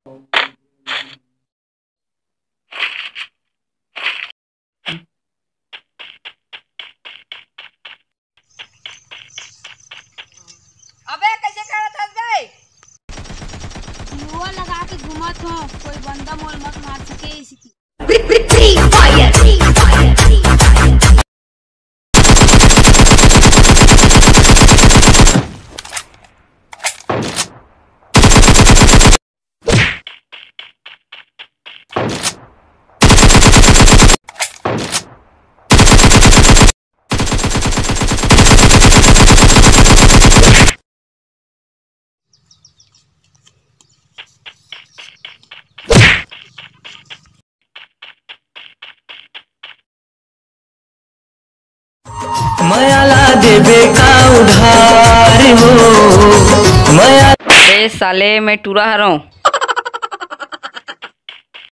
अबे कैसे करत हस बे? युवा लगा के घुमत हो, कोई बंदा मोल मत मार सके इसकी। मयाला देवे का उधार हो। साले मैं टूरा हरा हूँ।